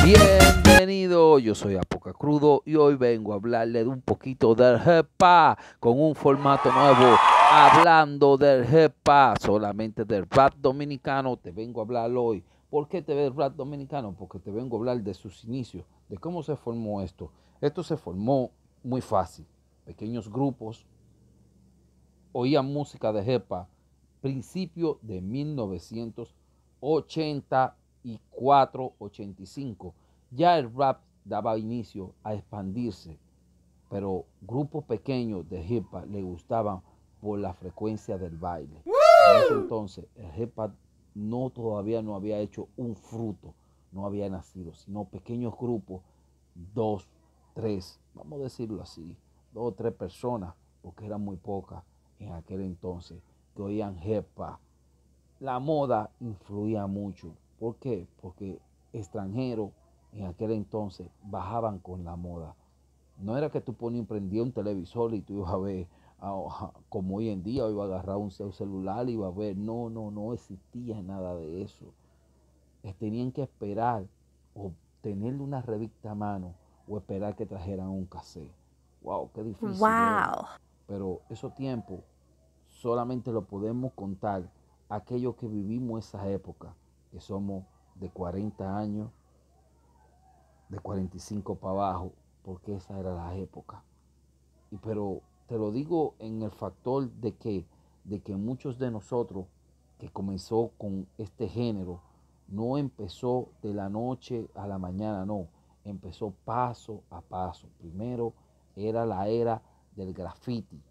Bienvenido, yo soy Apoca Crudo y hoy vengo a hablarle de un poquito del hip hop con un formato nuevo, hablando del hip hop, solamente del rap dominicano. Te vengo a hablar hoy. ¿Por qué te ve el rap dominicano? Porque te vengo a hablar de sus inicios, de cómo se formó esto. Esto se formó muy fácil. Pequeños grupos oían música de hip hop principio de 1984-85. Ya el rap daba inicio a expandirse, pero grupos pequeños de hip hop le gustaban por la frecuencia del baile. En ese entonces el hip hop todavía no había hecho un fruto, no había nacido, sino pequeños grupos, dos, tres, vamos a decirlo así, dos o tres personas, porque eran muy pocas en aquel entonces, que oían hip hop. La moda influía mucho. ¿Por qué? Porque extranjeros en aquel entonces bajaban con la moda. No era que tú prendías un televisor y tú ibas a ver, como hoy en día, iba a agarrar un celular y iba a ver. No, no, no existía nada de eso. Tenían que esperar o tenerle una revista a mano o esperar que trajeran un cassette. Wow, qué difícil era. Wow. Pero esos tiempos solamente lo podemos contar aquellos que vivimos esa época, que somos de 40 años, de 45 para abajo, porque esa era la época. Pero te lo digo en el factor de que muchos de nosotros que comenzó con este género, no empezó de la noche a la mañana, no, empezó paso a paso. Primero era la era del graffiti,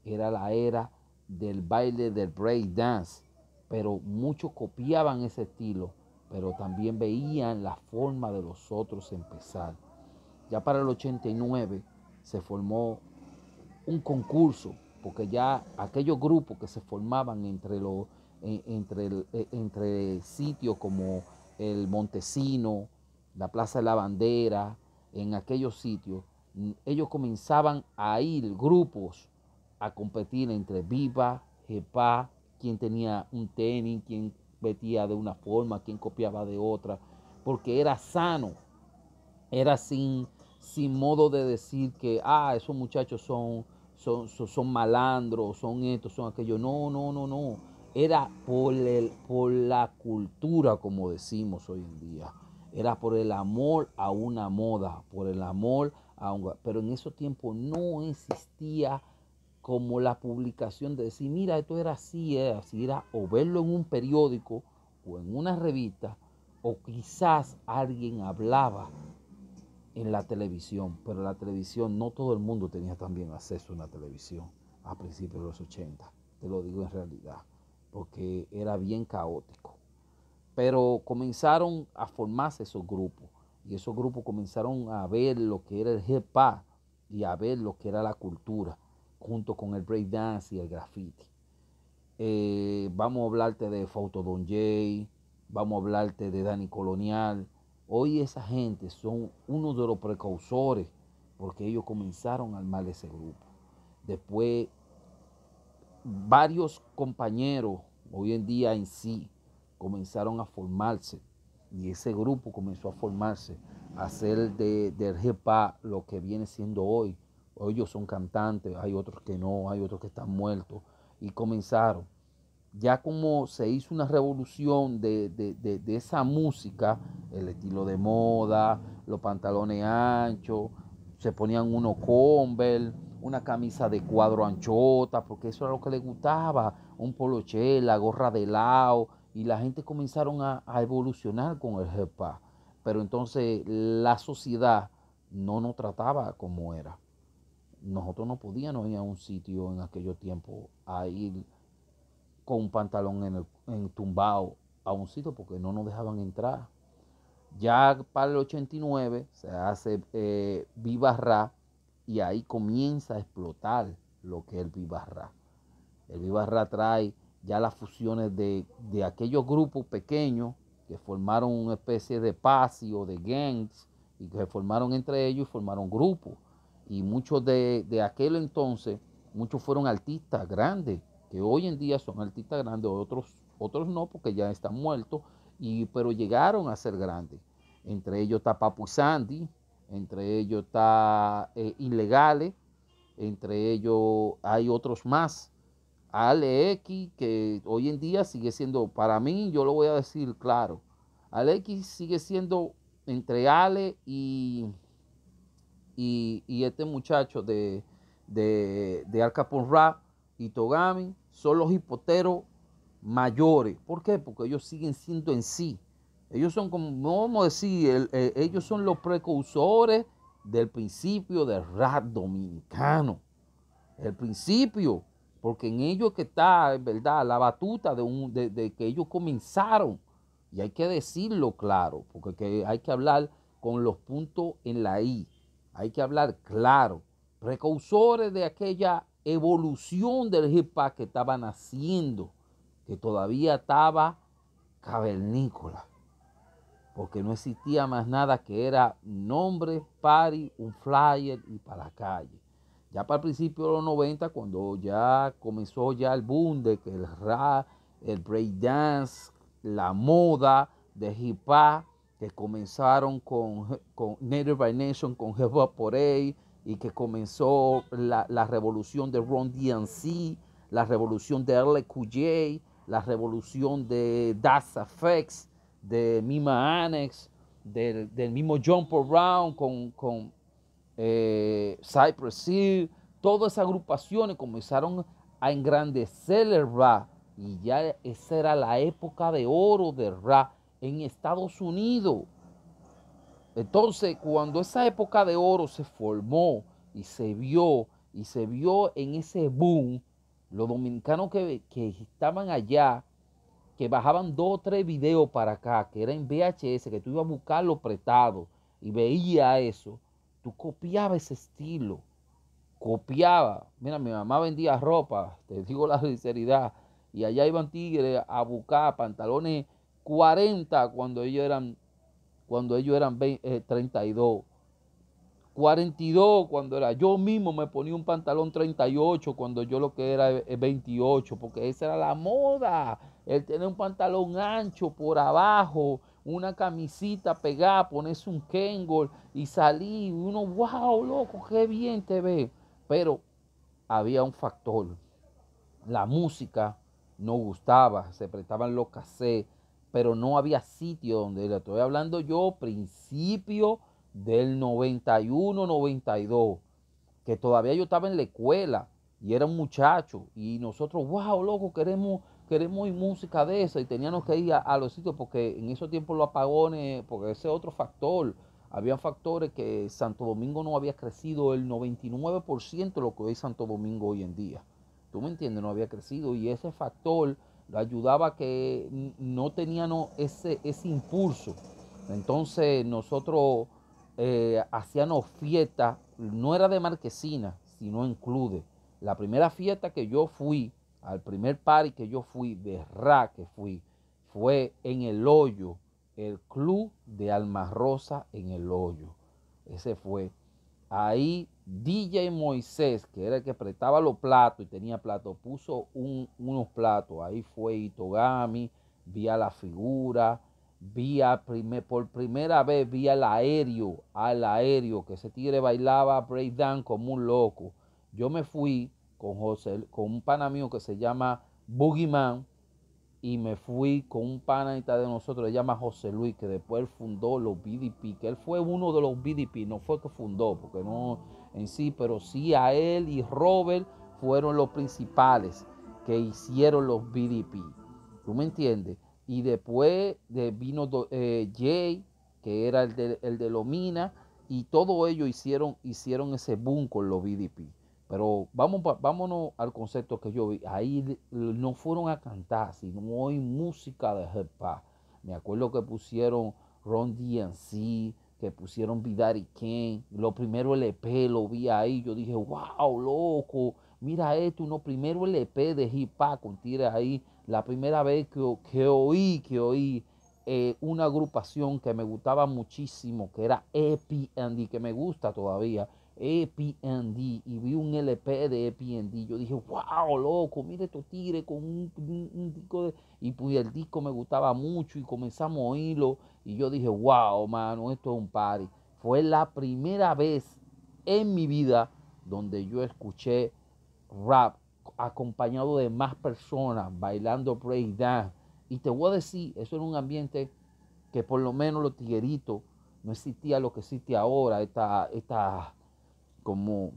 era la era del baile del break dance, pero muchos copiaban ese estilo, pero también veían la forma de los otros empezar. Ya para el 89 se formó un concurso, porque ya aquellos grupos que se formaban entre sitios como el Montesino, la Plaza de la Bandera, en aquellos sitios, ellos comenzaban a ir grupos a competir entre Viva, Jepa, quien tenía un tenis, quien vestía de una forma, quien copiaba de otra, porque era sano, era sin modo de decir que, esos muchachos son malandros, son estos, son aquellos. No, no, no, no. Era por la cultura, como decimos hoy en día. Era por el amor a una moda, por el amor a un... Pero en esos tiempos no existía como la publicación de decir, mira, esto era así, era o verlo en un periódico o en una revista, o quizás alguien hablaba en la televisión, pero la televisión, no todo el mundo tenía también acceso a una televisión a principios de los 80, te lo digo en realidad, porque era bien caótico. Pero comenzaron a formarse esos grupos, y esos grupos comenzaron a ver lo que era el hip hop y a ver lo que era la cultura, junto con el breakdance y el graffiti. Vamos a hablarte de Fausto Don Jay, vamos a hablarte de Dani Colonial. Hoy esa gente son uno de los precursores porque ellos comenzaron a armar ese grupo. Después, varios compañeros hoy en día en sí comenzaron a formarse y ese grupo comenzó a formarse, a hacer del hip hop lo que viene siendo hoy. Hoy ellos son cantantes, hay otros que no, hay otros que están muertos y comenzaron ya como se hizo una revolución de esa música, el estilo de moda, los pantalones anchos, se ponían unos Converse, una camisa de cuadro anchota, porque eso era lo que les gustaba, un poloché, la gorra de lado, y la gente comenzaron a evolucionar con el hip hop. Pero entonces la sociedad no nos trataba como era. Nosotros no podíamos ir a un sitio en aquellos tiempos a ir con un pantalón en tumbado a un sitio porque no nos dejaban entrar. Ya para el 89 se hace Viva Ra y ahí comienza a explotar lo que es el Viva Ra. El Viva Ra trae ya las fusiones de aquellos grupos pequeños que formaron una especie de pasio, de gangs, y que se formaron entre ellos y formaron grupos. Y muchos de aquel entonces, muchos fueron artistas grandes, que hoy en día son artistas grandes, otros no, porque ya están muertos, pero llegaron a ser grandes. Entre ellos está Papu Sandy, entre ellos está Ilegales, entre ellos hay otros más. Ale X, que hoy en día sigue siendo, para mí, yo lo voy a decir claro, Ale X sigue siendo entre Ale y este muchacho de Al Capone Rap y Togami, son los hipoteros mayores. ¿Por qué? Porque ellos siguen siendo en sí. Ellos son como, vamos a decir, ellos son los precursores del principio del rap dominicano. El principio, porque en ellos que está, en verdad, la batuta de que ellos comenzaron. Y hay que decirlo claro, porque hay que hablar con los puntos en la I. Hay que hablar claro. Precursores de aquella evolución del hip hop que estaban haciendo, que todavía estaba cavernícola, porque no existía más nada que era nombre, party, un flyer y para la calle. Ya para el principio de los 90, cuando ya comenzó ya el boom de que el rap, el breakdance, la moda de hip hop, que comenzaron con Native by Nation, con Hip Hop Parade, y que comenzó la revolución de Run DMC, la revolución de LQJ, la revolución de Das Effects, de Mima Annex, del mismo Jump Around con Cypress Hill. Todas esas agrupaciones comenzaron a engrandecer el rap y ya esa era la época de oro del rap en Estados Unidos. Entonces, cuando esa época de oro se formó y se vio en ese boom, los dominicanos que estaban allá, que bajaban 2 o 3 videos para acá, que era en VHS, que tú ibas a buscarlo prestado y veía eso, tú copiabas ese estilo, copiaba. Mira, mi mamá vendía ropa, te digo la sinceridad, y allá iban tigres a buscar pantalones 40 cuando ellos eran 32. 42 cuando era, yo mismo me ponía un pantalón 38 cuando yo lo que era 28, porque esa era la moda, el tener un pantalón ancho por abajo, una camisita pegada, ponerse un Kangol y salir, uno, wow, loco, qué bien te ve. Pero había un factor, la música no gustaba, se prestaban los cassettes, pero no había sitio donde le estoy hablando yo, principio del 91, 92, que todavía yo estaba en la escuela y era un muchacho y nosotros, wow, loco, queremos ir música de esa y teníamos que ir a los sitios porque en esos tiempos los apagones, porque ese es otro factor, había factores que Santo Domingo no había crecido el 99% de lo que hoy es Santo Domingo hoy en día. ¿Tú me entiendes? No había crecido y ese factor lo ayudaba a que no teníamos ese impulso. Entonces nosotros hacíamos fiestas, no era de Marquesina, sino en clubes. La primera fiesta que yo fui, al primer party que yo fui, de rap que fui, fue en El Hoyo, el club de Alma Rosa en El Hoyo. Ese fue. Ahí DJ Moisés, que era el que prestaba los platos y tenía platos, puso unos platos. Ahí fue Itogami, vi a La Figura, por primera vez vi al aéreo, que ese tigre bailaba breakdown como un loco. Yo me fui con un pana mío que se llama Boogeyman, y me fui con un panita de nosotros, se llama José Luis, que después él fundó los BDP, que él fue uno de los BDP, no fue que fundó, porque no en sí, pero sí a él y Robert fueron los principales que hicieron los BDP. ¿Tú me entiendes? Y después vino Jay, que era el de Lomina, y todos ellos hicieron ese boom con los BDP. Pero vámonos al concepto que yo vi. Ahí no fueron a cantar, sino hay música de hip hop. Me acuerdo que pusieron Ron DMC, que pusieron Vidari Ken. Lo primero LP lo vi ahí. Yo dije, wow, loco, mira esto, uno primero LP de hip hop con tira ahí. La primera vez que oí una agrupación que me gustaba muchísimo, que era Epi Andy, que me gusta todavía. EPMD y vi un LP de EPMD. Yo dije, wow, loco, mire estos tigres con un disco de... Y pues el disco me gustaba mucho y comenzamos a oírlo. Y yo dije, wow, mano, esto es un party. Fue la primera vez en mi vida donde yo escuché rap acompañado de más personas bailando breakdance. Y te voy a decir, eso era un ambiente que por lo menos los tigueritos no existía lo que existe ahora, esta como,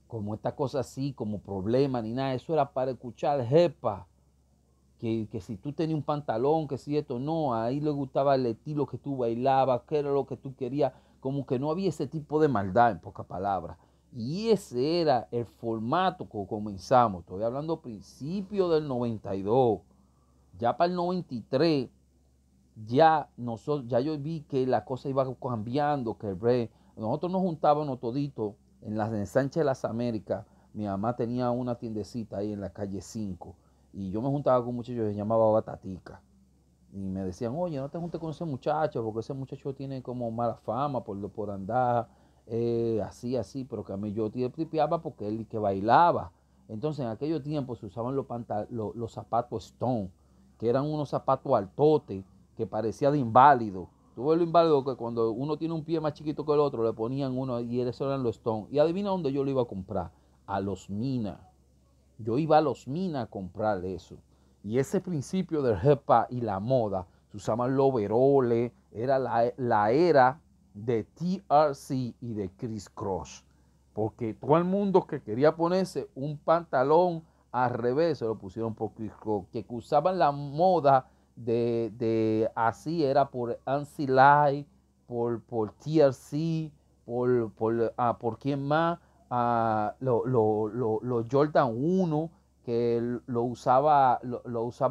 como esta cosa así, como problema ni nada. Eso era para escuchar jepa. Que si tú tenías un pantalón, que si esto no, ahí le gustaba el estilo que tú bailabas, que era lo que tú querías, como que no había ese tipo de maldad, en pocas palabras. Y ese era el formato que comenzamos. Estoy hablando principio del 92. Ya para el 93, ya yo vi que la cosa iba cambiando, que nosotros nos juntábamos toditos en la ensanche de las Américas. Mi mamá tenía una tiendecita ahí en la calle 5 y yo me juntaba con un muchacho que se llamaba Batatica. Y me decían, oye, no te juntes con ese muchacho, porque ese muchacho tiene como mala fama por andar así, pero que a mí yo tripeaba porque él que bailaba. Entonces en aquellos tiempos se usaban los zapatos Stone, que eran unos zapatos altotes, que parecía de inválido. Tú ves lo inválido que cuando uno tiene un pie más chiquito que el otro, le ponían uno y esos eran los Stone. Y adivina dónde yo lo iba a comprar, a los Minas. Yo iba a los Minas a comprar eso. Y ese principio del hip-hop y la moda, se usaban los overoles, era la era de TRC y de Criss Cross. Porque todo el mundo que quería ponerse un pantalón al revés se lo pusieron por Criss Cross. Que usaban la moda de así era por Ansi Light, por TRC, por quién más, los Jordan 1 que lo usaba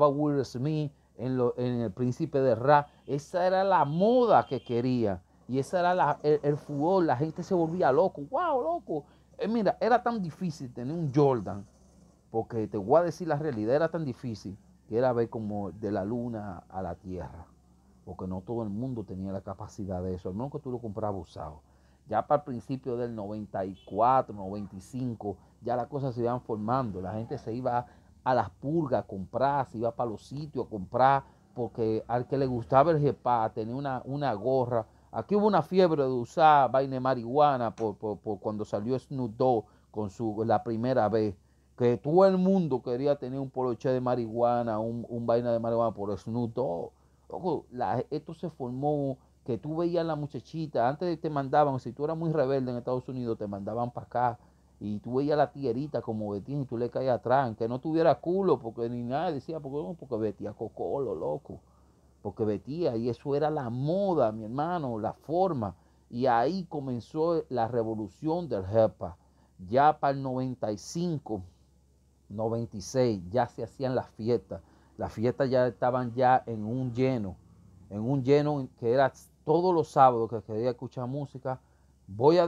Will Smith en El Príncipe de Rap. Esa era la moda que quería. Y esa era el fútbol. La gente se volvía loco. ¡Wow, loco! Mira, era tan difícil tener un Jordan. Porque te voy a decir la realidad, era tan difícil que era ver como de la luna a la tierra. Porque no todo el mundo tenía la capacidad de eso. Al menos que tú lo comprabas usado. Ya para el principio del 94, 95, ya las cosas se iban formando. La gente se iba a las purgas a comprar, se iba para los sitios a comprar, porque al que le gustaba el jepa, tenía una gorra. Aquí hubo una fiebre de usar vaina de marihuana por cuando salió Snoop Dogg con la primera vez. Que todo el mundo quería tener un poloche de marihuana, un vaina de marihuana por Snoop Dogg. Ojo, esto se formó que tú veías la muchachita, antes te mandaban, si tú eras muy rebelde en Estados Unidos, te mandaban para acá y tú veías la tiguerita como Betín y tú le caías atrás, que no tuviera culo, porque ni nada, decía, porque Betía cocolo, loco, porque Betía, y eso era la moda, mi hermano, la forma, y ahí comenzó la revolución del jepa. Ya para el 95, 96, ya se hacían las fiestas ya estaban ya en un lleno que era todos los sábados que quería escuchar música. Voy a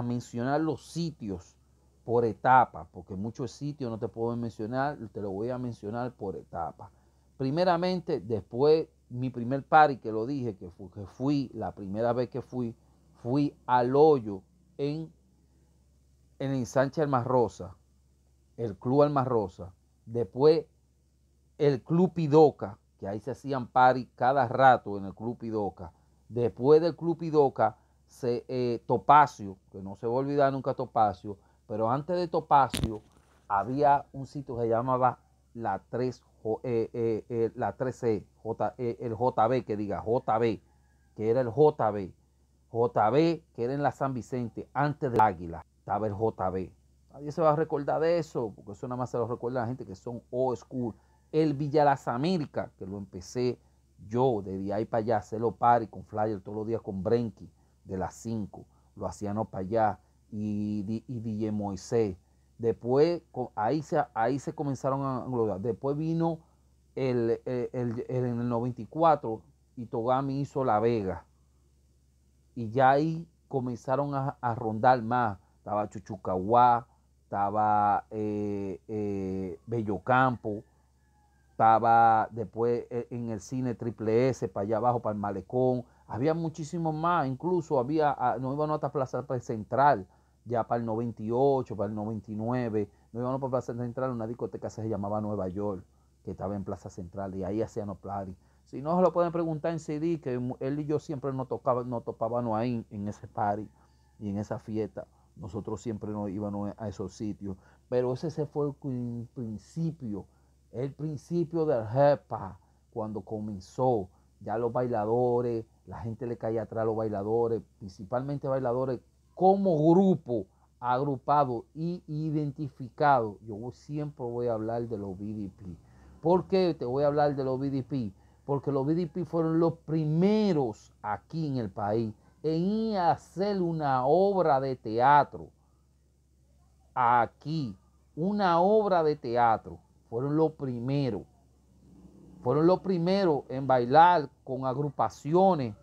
mencionar los sitios por etapa, porque muchos sitios no te puedo mencionar, te lo voy a mencionar por etapa. Primeramente, después mi primer party que lo dije, que fui la primera vez que fui al hoyo en el ensanche Alma Rosa, el Club Alma Rosa. Después el Club Pidoca, que ahí se hacían party cada rato en el Club Pidoca. Después del Club Pidoca, Topacio, que no se va a olvidar nunca Topacio, pero antes de Topacio había un sitio que se llamaba la 3, la 3C, el JB, que diga JB, que era el JB, que era en la San Vicente, antes del Águila, estaba el JB. Nadie se va a recordar de eso, porque eso nada más se lo recuerda a la gente que son old school. El Villa Las Américas, que lo empecé yo, de ahí para allá, hacerlo party con flyer todos los días con Brenky, de las 5, lo hacíamos para allá, y DJ Moisés. Después, ahí se comenzaron a englobar. Después vino en el 94, y Togami hizo La Vega, y ya ahí comenzaron a rondar más. Estaba Chuchucahuá, estaba Bello Campo, estaba después en el cine Triple S, para allá abajo, para el Malecón. Había muchísimos más, incluso nos íbamos hasta Plaza Central, Ya para el 98, para el 99, nos íbamos para Plaza Central, una discoteca se llamaba Nueva York, que estaba en Plaza Central, y ahí hacían los party. Si no, se lo pueden preguntar en CD, que él y yo siempre nos topábamos ahí en ese party y en esa fiesta. Nosotros siempre nos íbamos a esos sitios. Pero ese fue el principio del hip-hop, cuando comenzó. Ya los bailadores, la gente le caía atrás a los bailadores, principalmente bailadores como grupo, agrupado y identificado. Yo siempre voy a hablar de los BDP. ¿Por qué te voy a hablar de los BDP? Porque los BDP fueron los primeros aquí en el país en ir a hacer una obra de teatro. Aquí, una obra de teatro. Fueron los primeros. Fueron los primeros en bailar con agrupaciones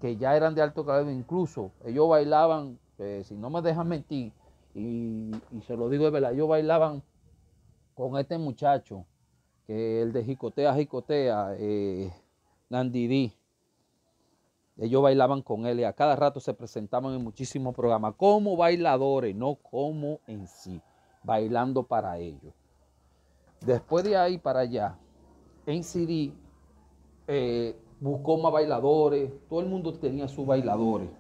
que ya eran de alto calibre. Incluso ellos bailaban, si no me dejan mentir, y se lo digo de verdad, ellos bailaban con este muchacho, que el de Jicotea, Nandidi. Ellos bailaban con él y a cada rato se presentaban en muchísimos programas como bailadores, no como en sí, bailando para ellos. Después de ahí para allá, NCD buscó más bailadores, todo el mundo tenía sus bailadores,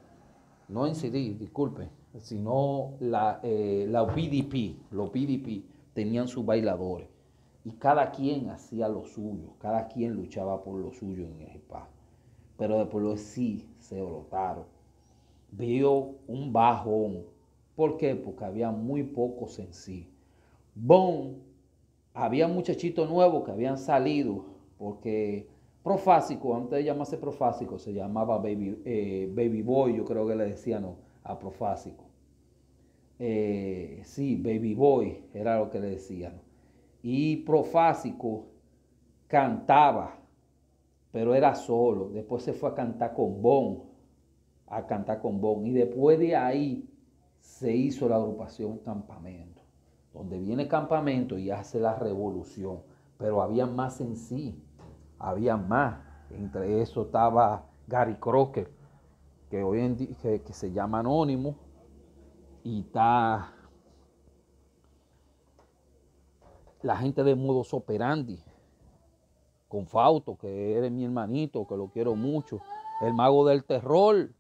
no NCD, disculpe, sino los BDP tenían sus bailadores y cada quien hacía lo suyo, cada quien luchaba por lo suyo en el espacio. Pero después lo sí se brotaron. Vio un bajón. ¿Por qué? Porque había muy pocos en sí. Bon, había muchachitos nuevos que habían salido, porque Profásico, antes de llamarse Profásico, se llamaba Baby Boy, yo creo que le decían no, a Profásico. Sí, Baby Boy era lo que le decían. Y Profásico cantaba, pero era solo. Después se fue a cantar con Bon, y después de ahí se hizo la agrupación Campamento, donde viene Campamento y hace la revolución, pero había más en sí, había más. Entre eso estaba Gary Crocker, que hoy en día que se llama Anónimo, y está la gente de Modus Operandi, con Fausto, que eres mi hermanito, que lo quiero mucho, el mago del terror.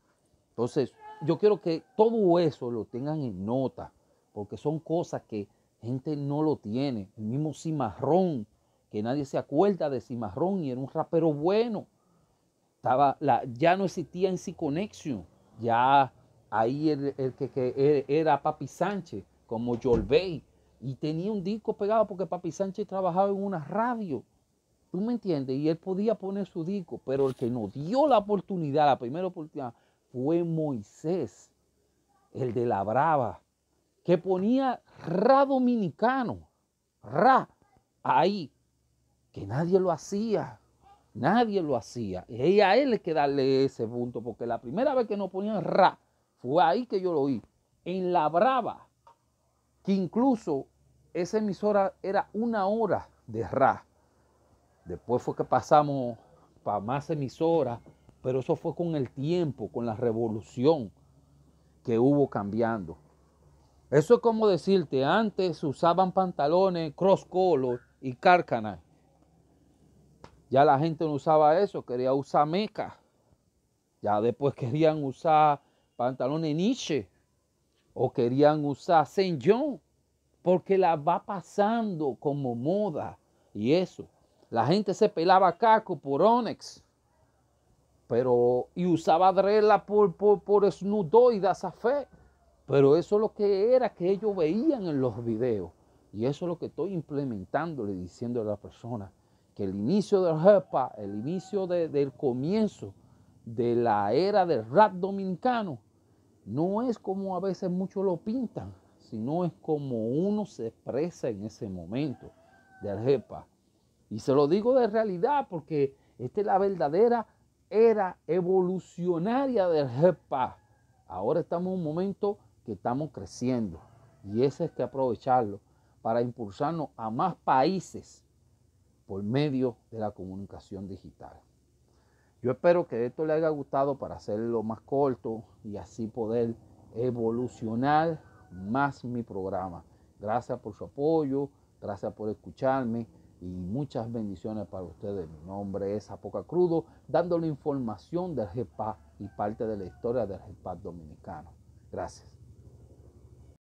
Entonces, yo quiero que todo eso lo tengan en nota, porque son cosas que gente no lo tiene. El mismo Cimarrón, que nadie se acuerda de Cimarrón, y era un rapero bueno. Ya no existía en C-Connection, ya ahí el que era Papi Sánchez, como Bay, y tenía un disco pegado porque Papi Sánchez trabajaba en una radio. ¿Tú me entiendes? Y él podía poner su disco, pero el que nos dio la oportunidad, la primera oportunidad, fue Moisés, el de la Brava, que ponía ra dominicano, ra, ahí, que nadie lo hacía, Y a él hay que darle ese punto, porque la primera vez que nos ponían ra, fue ahí que yo lo oí, en la Brava, que incluso esa emisora era 1 hora de ra. Después fue que pasamos para más emisoras, pero eso fue con el tiempo, con la revolución que hubo cambiando. Eso es como decirte, antes usaban pantalones cross color y carcana. Ya la gente no usaba eso, quería usar meca. Ya después querían usar pantalones Nietzsche o querían usar Saint John, porque la va pasando como moda y eso. La gente se pelaba caco por Onyx, y usaba drela por Snoop Dogg y Daza Fe. Pero eso es lo que era que ellos veían en los videos. Y eso es lo que estoy implementándole, diciendo a la persona, que el inicio del hip hop, el inicio del comienzo de la era del rap dominicano, no es como a veces muchos lo pintan, sino es como uno se expresa en ese momento del hip hop. Y se lo digo de realidad porque esta es la verdadera era evolucionaria del hip hop. Ahora estamos en un momento que estamos creciendo y ese hay que aprovecharlo para impulsarnos a más países por medio de la comunicación digital. Yo espero que esto le haya gustado para hacerlo más corto y así poder evolucionar más mi programa. Gracias por su apoyo, gracias por escucharme y muchas bendiciones para ustedes. Mi nombre es Apoca Crudo, dándole información del GEPA y parte de la historia del GEPA dominicano. Gracias.